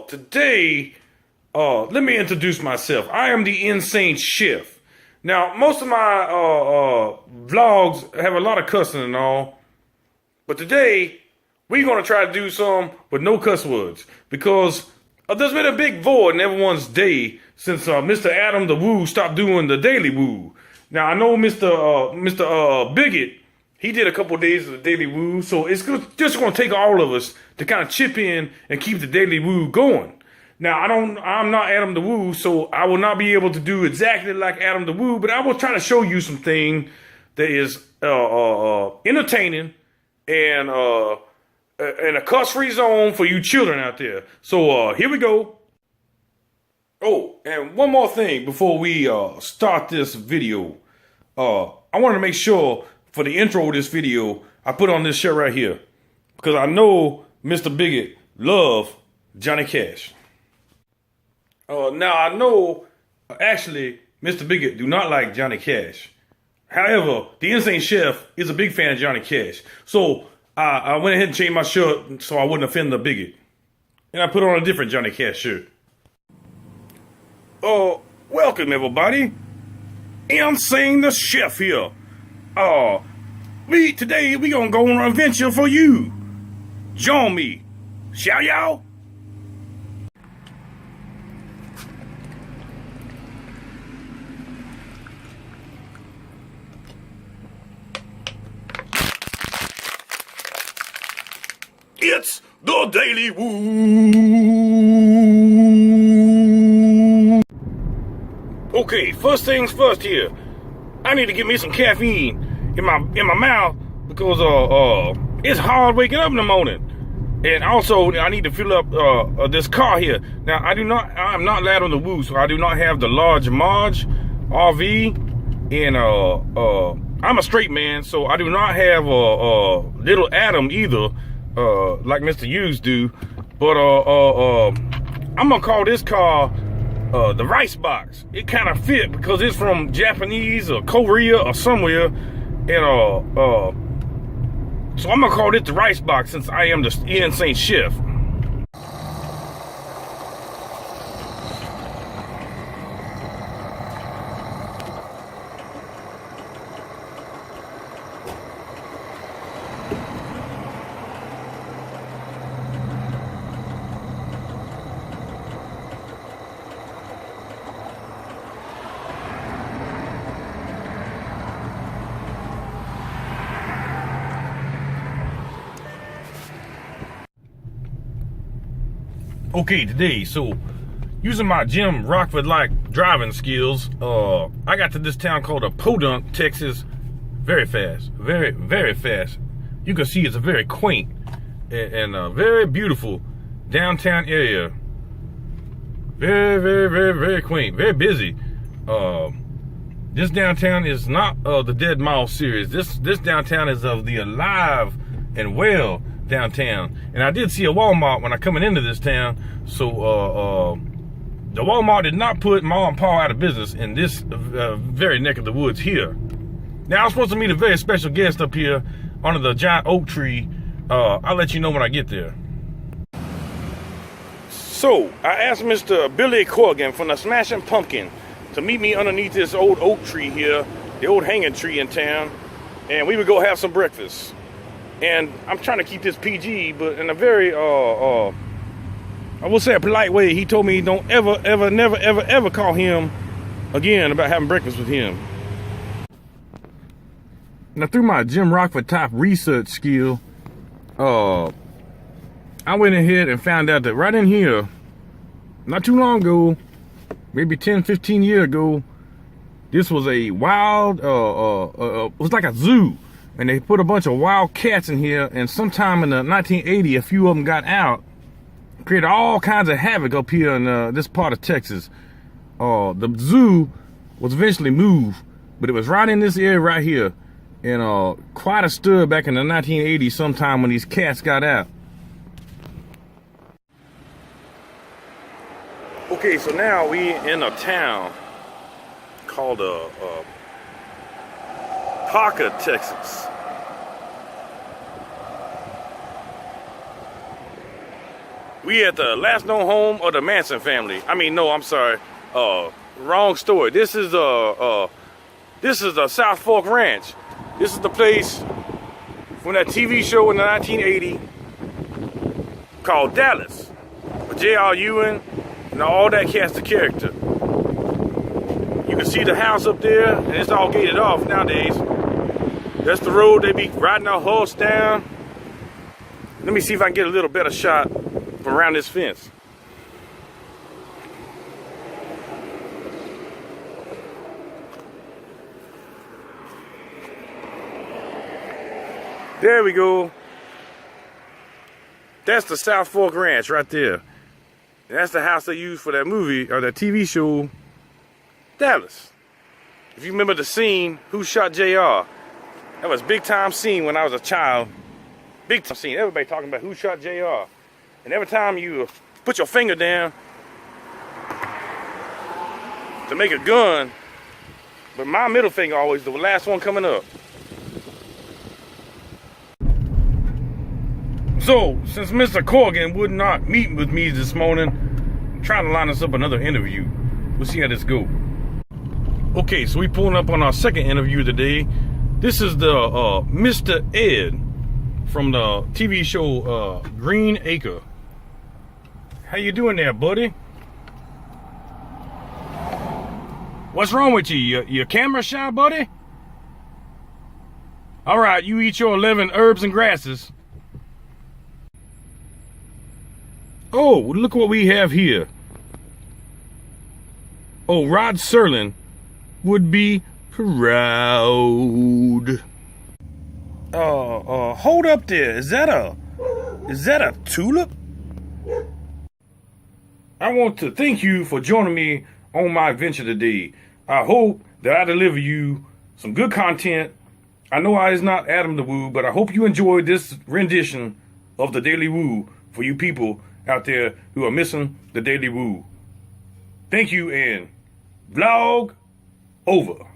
Today, let me introduce myself. I am the InSane chef. Now, most of my vlogs have a lot of cussing and all, but today we're gonna try to do some with no cuss words because there's been a big void in everyone's day since Mr. Adam the Woo stopped doing the daily woo. Now I know Mr. Biggot, he did a couple of days of the daily woo, so it's just gonna take all of us to kind of chip in and keep the daily woo going. Now, I'm not Adam the Woo, so I will not be able to do exactly like Adam the Woo, but I will try to show you something that is entertaining and a cuss-free zone for you children out there. So here we go. Oh, and one more thing before we start this video. I wanted to make sure for the intro of this video, I put on this shirt right here because I know Mr. Biggot love Johnny Cash. Now, I know, actually, Mr. Biggot do not like Johnny Cash. However, the InSane Chef is a big fan of Johnny Cash. So, I went ahead and changed my shirt so I wouldn't offend the Biggot. And I put on a different Johnny Cash shirt. Welcome, everybody. InSane the Chef here. Today, we gonna go on an adventure for you. Join me. Shall y'all? It's the Daily Woo. Okay, first things first here. I need to get me some caffeine in my mouth because it's hard waking up in the morning. And also I need to fill up this car here. Now I'm not Adam the Woo, so I do not have the large Marge RV, and I'm a straight man, so I do not have little Adam either. Like Mr. Hughes do, but I'm gonna call this car the rice box. It kind of fit because it's from Japanese or Korea or somewhere, and so I'm gonna call it the rice box since I am the InSane chef. Okay, today, so using my Jim Rockford-like driving skills, I got to this town called Podunk, Texas, very fast, very, very fast. You can see it's a very quaint and very beautiful downtown area. Very, very, very, very quaint, very busy. This downtown is not the Dead Mouse series. This downtown is of the alive and well downtown. And I did see a Walmart when I coming into this town, so the Walmart did not put Ma and Pa out of business in this very neck of the woods here. Now I'm supposed to meet a very special guest up here under the giant oak tree. I'll let you know when I get there. So I asked Mr. Billy Corgan from the Smashing Pumpkin to meet me underneath this old oak tree here, the old hanging tree in town, and we would go have some breakfast. And I'm trying to keep this PG, but in a very, I will say a polite way, he told me don't ever, ever, never, ever, ever call him again about having breakfast with him. Now, through my Jim Rockford type research skill, I went ahead and found out that right in here, not too long ago, maybe 10, 15 years ago, this was a wild, it was like a zoo. And they put a bunch of wild cats in here, and sometime in the 1980s, a few of them got out, created all kinds of havoc up here in this part of Texas. The zoo was eventually moved, but it was right in this area right here, and quite a stir back in the 1980s sometime when these cats got out. Okay, so now we in a town called Parker, Texas. We at the last known home of the Manson family. I mean, no, I'm sorry. Wrong story. This is the Southfork Ranch. This is the place from that TV show in the 1980 called Dallas, with J.R. Ewing and all that cast of character. You can see the house up there, and it's all gated off nowadays. That's the road they be riding our horse down. Let me see if I can get a little better shot from around this fence. There we go. That's the Southfork Ranch right there. And that's the house they used for that movie, or that TV show, Dallas. If you remember the scene, Who Shot JR? That was a big time scene when I was a child. Big time scene. Everybody talking about who shot JR. And every time you put your finger down to make a gun, but my middle finger always the last one coming up. So, since Mr. Corrigan would not meet with me this morning, I'm trying to line us up another interview. We'll see how this goes. Okay, so we pulling up on our second interview today. This is the Mr. Ed from the TV show Green Acre. How you doing there, buddy? What's wrong with you? Your camera shy, buddy? All right, you eat your 11 herbs and grasses. Oh, look what we have here. Oh, Rod Serling would be proud. Hold up there. Is that a tulip? I want to thank you for joining me on my adventure today. I hope that I deliver you some good content. I know I is not Adam the Woo, but I hope you enjoyed this rendition of the Daily Woo for you people out there who are missing the Daily Woo. Thank you, and vlog over.